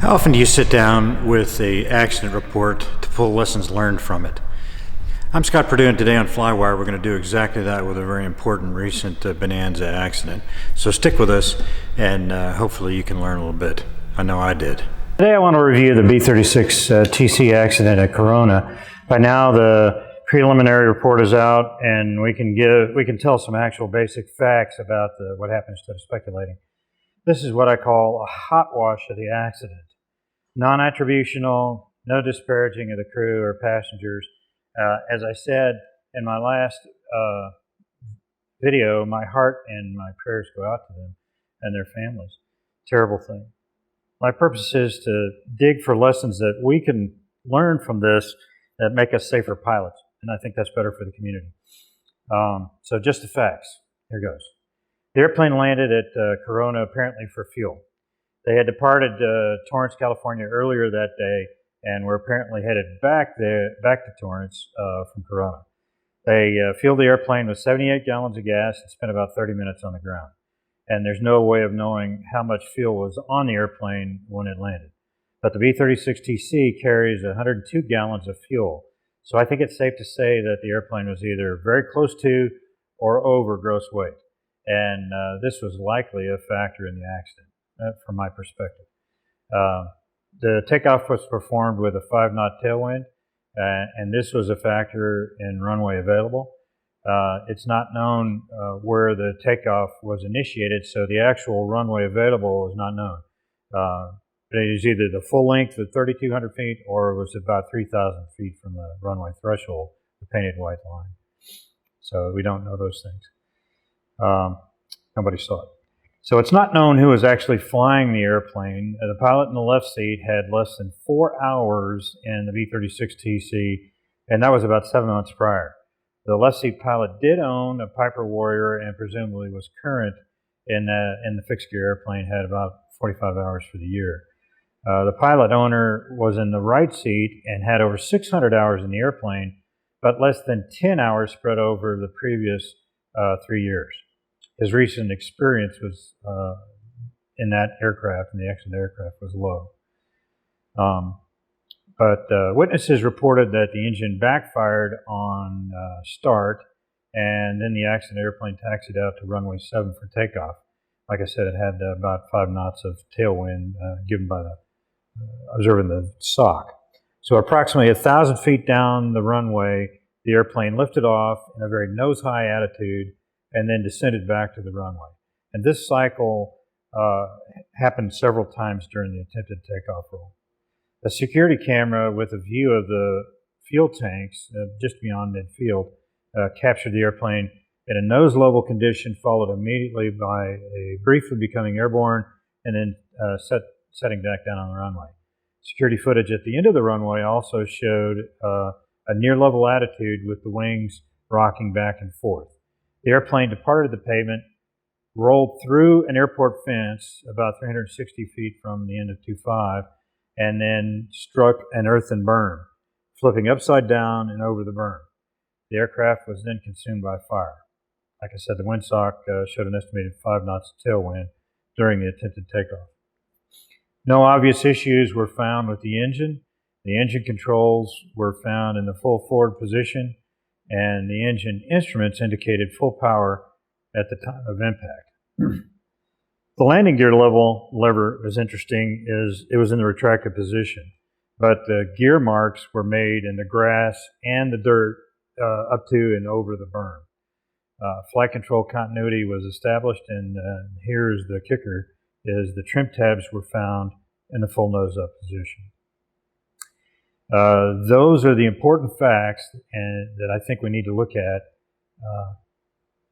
How often do you sit down with an accident report to pull lessons learned from it? I'm Scott Perdue, and today on FlyWire we're going to do exactly that with a very important recent Bonanza accident. So stick with us and hopefully you can learn a little bit. I know I did. Today I want to review the B36TC accident at Corona. By now the preliminary report is out and we can tell some actual basic facts about what happened instead of speculating. This is what I call a hot wash of the accident. Non-attributional, no disparaging of the crew or passengers. As I said in my last video, my heart and my prayers go out to them and their families. Terrible thing. My purpose is to dig for lessons that we can learn from this that make us safer pilots, and I think that's better for the community. So just the facts. Here goes. The airplane landed at Corona apparently for fuel. They had departed Torrance, California earlier that day and were apparently headed back to Torrance from Corona. They fueled the airplane with 78 gallons of gas and spent about 30 minutes on the ground. And there's no way of knowing how much fuel was on the airplane when it landed. But the B36TC carries 102 gallons of fuel. So I think it's safe to say that the airplane was either very close to or over gross weight. And this was likely a factor in the accident, from my perspective. The takeoff was performed with a 5-knot tailwind, and this was a factor in runway available. It's not known where the takeoff was initiated, so the actual runway available is not known. It was either the full length of 3,200 feet or it was about 3,000 feet from the runway threshold, the painted white line. So we don't know those things. Nobody saw it. So it's not known who was actually flying the airplane. The pilot in the left seat had less than 4 hours in the B36TC, and that was about 7 months prior. The left seat pilot did own a Piper Warrior and presumably was current in the fixed gear airplane, had about 45 hours for the year. The pilot owner was in the right seat and had over 600 hours in the airplane, but less than 10 hours spread over the previous 3 years. His recent experience was in that aircraft, in the accident aircraft, was low. But witnesses reported that the engine backfired on start, and then the accident airplane taxied out to runway 7 for takeoff. Like I said, it had about 5 knots of tailwind given by observing the SOC. So approximately 1,000 feet down the runway, the airplane lifted off in a very nose-high attitude and then descended back to the runway. And this cycle happened several times during the attempted takeoff roll. A security camera with a view of the fuel tanks just beyond midfield captured the airplane in a nose-level condition, followed immediately by a briefly becoming airborne and then setting back down on the runway. Security footage at the end of the runway also showed a near-level attitude with the wings rocking back and forth. The airplane departed the pavement, rolled through an airport fence about 360 feet from the end of 25, and then struck an earthen berm, flipping upside down and over the berm. The aircraft was then consumed by fire. Like I said, the windsock showed an estimated 5 knots of tailwind during the attempted takeoff. No obvious issues were found with the engine. The engine controls were found in the full forward position, and the engine instruments indicated full power at the time of impact. The landing gear lever was interesting, it was in the retracted position, but the gear marks were made in the grass and the dirt up to and over the berm. Flight control continuity was established, and here's the kicker, is the trim tabs were found in the full nose up position. Those are the important facts that I think we need to look at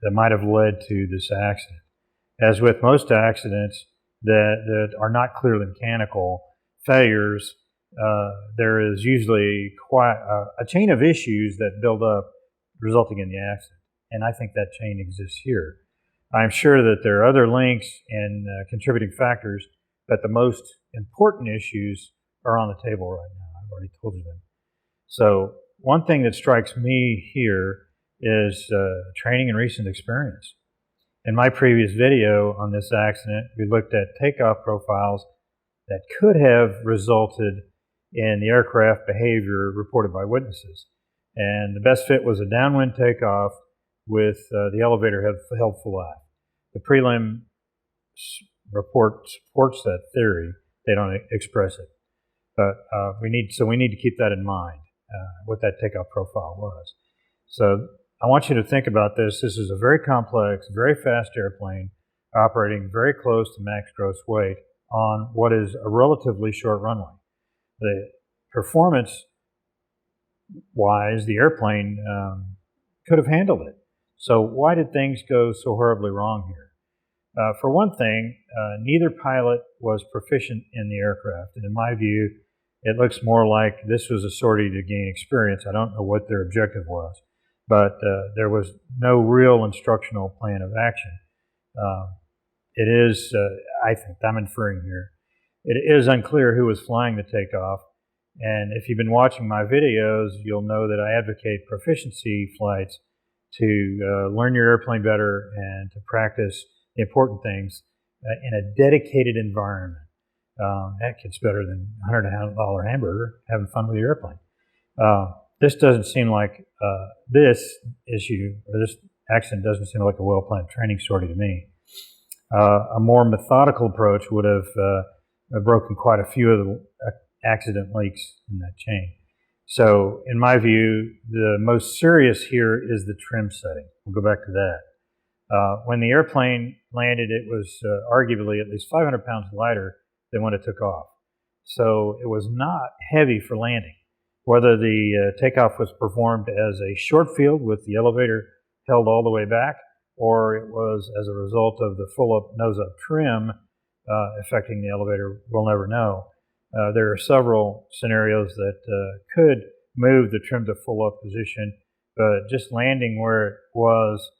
that might have led to this accident. As with most accidents that are not clearly mechanical failures, there is usually quite a chain of issues that build up resulting in the accident. And I think that chain exists here. I'm sure that there are other links and contributing factors, but the most important issues are on the table right now. I've already told you them. So one thing that strikes me here is training and recent experience. In my previous video on this accident, we looked at takeoff profiles that could have resulted in the aircraft behavior reported by witnesses. And the best fit was a downwind takeoff with the elevator held full aft. The prelim report supports that theory. They don't express it. But we need to keep that in mind, what that takeoff profile was. So I want you to think about this. This is a very complex, very fast airplane operating very close to max gross weight on what is a relatively short runway. The performance-wise, the airplane could have handled it. So why did things go so horribly wrong here? For one thing, neither pilot was proficient in the aircraft. And in my view, it looks more like this was a sortie to gain experience. I don't know what their objective was, but there was no real instructional plan of action. It is, I think, I'm inferring here, it is unclear who was flying the takeoff. And if you've been watching my videos, you'll know that I advocate proficiency flights to learn your airplane better and to practice the important things in a dedicated environment. That gets better than a $100 hamburger, having fun with your airplane. This doesn't seem like this issue, or this accident doesn't seem like a well-planned training sortie to me. A more methodical approach would have broken quite a few of the accident leaks in that chain. So, in my view, the most serious here is the trim setting. We'll go back to that. When the airplane landed, it was arguably at least 500 pounds lighter than when it took off. So it was not heavy for landing. Whether the takeoff was performed as a short field with the elevator held all the way back, or it was as a result of the full-up, nose-up trim affecting the elevator, we'll never know. There are several scenarios that could move the trim to full-up position, but just landing where it was,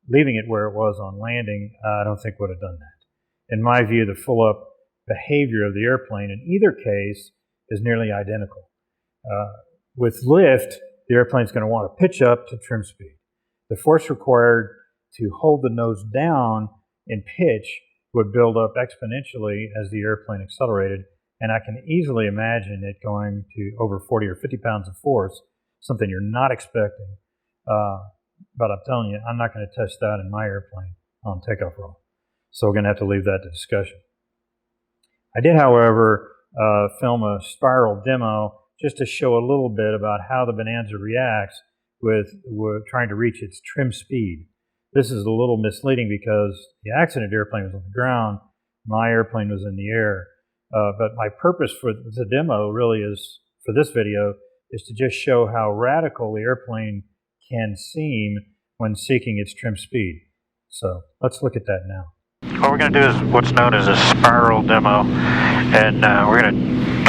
leaving it where it was on landing, I don't think would have done that. In my view, the full-up behavior of the airplane in either case is nearly identical. With lift, the airplane's going to want to pitch up to trim speed. The force required to hold the nose down in pitch would build up exponentially as the airplane accelerated, and I can easily imagine it going to over 40 or 50 pounds of force, something you're not expecting. But I'm telling you, I'm not going to test that in my airplane on takeoff roll. So we're going to have to leave that to discussion. I did, however, film a spiral demo just to show a little bit about how the Bonanza reacts with trying to reach its trim speed. This is a little misleading because the accident airplane was on the ground, my airplane was in the air. But my purpose for the demo really is, for this video, is to just show how radical the airplane can seem when seeking its trim speed. So let's look at that now. What we're going to do is what's known as a spiral demo, and we're going to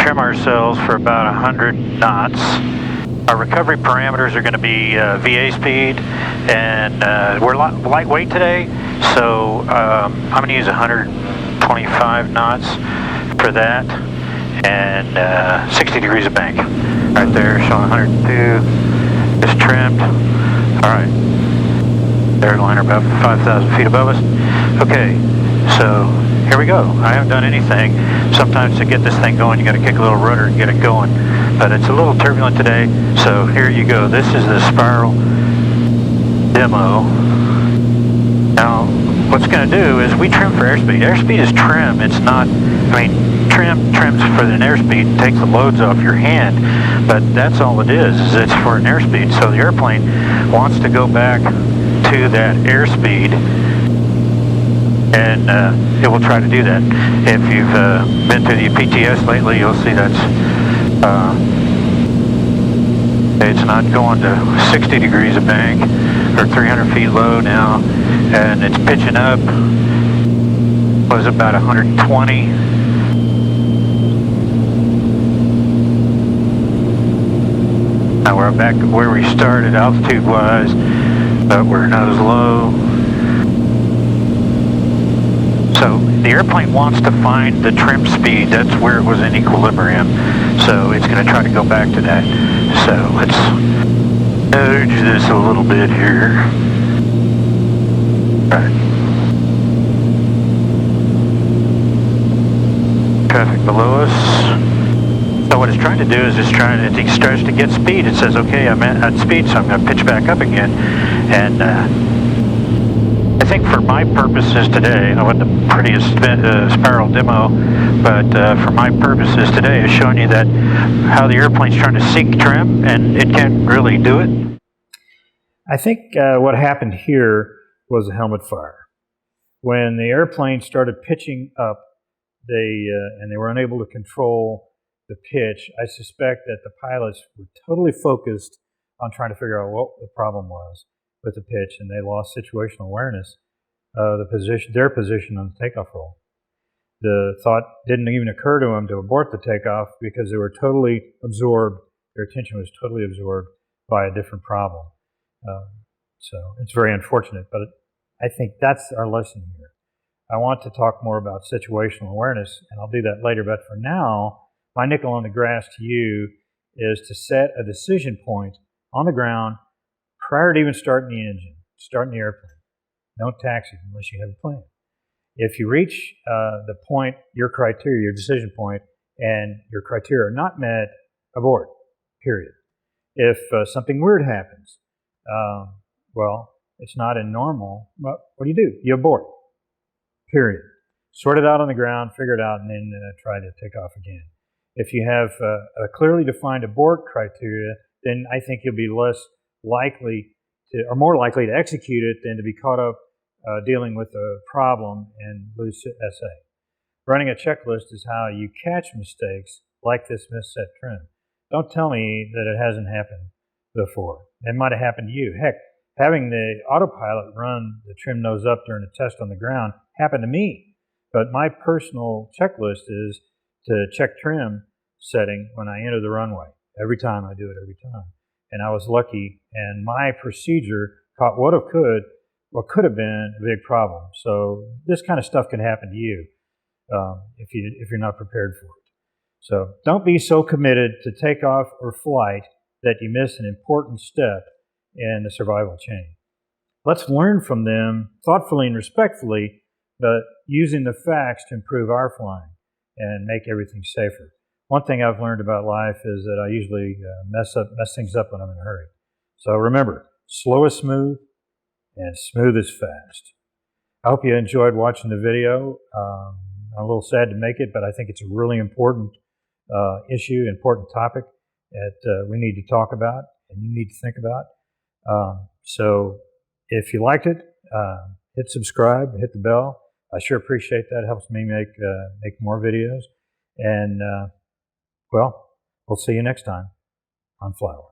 trim ourselves for about 100 knots. Our recovery parameters are going to be VA speed, and we're lightweight today, so I'm going to use 125 knots for that, and 60 degrees of bank. Right there, showing 102, is trimmed. Alright, airliner about 5,000 feet above us. Okay, so here we go. I haven't done anything. Sometimes to get this thing going, you got to kick a little rudder and get it going. But it's a little turbulent today, so here you go. This is the spiral demo. Now, what's going to do is we trim for airspeed. Airspeed is trim. It's not, trims for an airspeed, takes the loads off your hand, but that's all it is it's for an airspeed. So the airplane wants to go back to that airspeed, and it will try to do that. If you've been to the PTS lately, you'll see that's it's not going to 60 degrees of bank or 300 feet low now, and it's pitching up. Was about 120. Now we're back where we started altitude-wise, but we're nose low. So the airplane wants to find the trim speed. That's where it was in equilibrium. So it's going to try to go back to that. So let's nudge this a little bit here. All right. traffic below us. So what it's trying to do is it starts to get speed. It says, okay, I'm at speed, so I'm going to pitch back up again. And I think for my purposes today, I wasn't the prettiest spiral demo, but for my purposes today, it's showing you that how the airplane's trying to seek trim, and it can't really do it. I think what happened here was a helmet fire. When the airplane started pitching up, and they were unable to control the pitch, I suspect that the pilots were totally focused on trying to figure out what the problem was with the pitch, and they lost situational awareness of their position on the takeoff roll. The thought didn't even occur to them to abort the takeoff because they were totally absorbed. Their attention was totally absorbed by a different problem. So it's very unfortunate, but I think that's our lesson here. I want to talk more about situational awareness, and I'll do that later, but for now, my nickel on the grass to you is to set a decision point on the ground prior to even starting the engine, starting the airplane. Don't taxi unless you have a plan. If you reach the point, your criteria, your decision point, and your criteria are not met, abort, period. If something weird happens, well, it's not in normal, but what do? You abort, period. Sort it out on the ground, figure it out, and then try to take off again. If you have a clearly defined abort criteria, then I think you'll be less likely to, or more likely to execute it than to be caught up dealing with a problem and lose SA. Running a checklist is how you catch mistakes like this misset trim. Don't tell me that it hasn't happened before. It might have happened to you. Heck, having the autopilot run the trim nose up during a test on the ground happened to me. But my personal checklist is to check trim setting when I enter the runway. Every time I do it, every time. And I was lucky, and my procedure caught what could have been a big problem. So this kind of stuff can happen to you if you're not prepared for it. So don't be so committed to takeoff or flight that you miss an important step in the survival chain. Let's learn from them thoughtfully and respectfully, but using the facts to improve our flying and make everything safer. One thing I've learned about life is that I usually mess things up when I'm in a hurry. So remember, slow is smooth and smooth is fast. I hope you enjoyed watching the video. I'm a little sad to make it, but I think it's a really important issue, important topic that we need to talk about and you need to think about. So if you liked it, hit subscribe, hit the bell. I sure appreciate that. It helps me make more videos. And, well, we'll see you next time on FlyWire.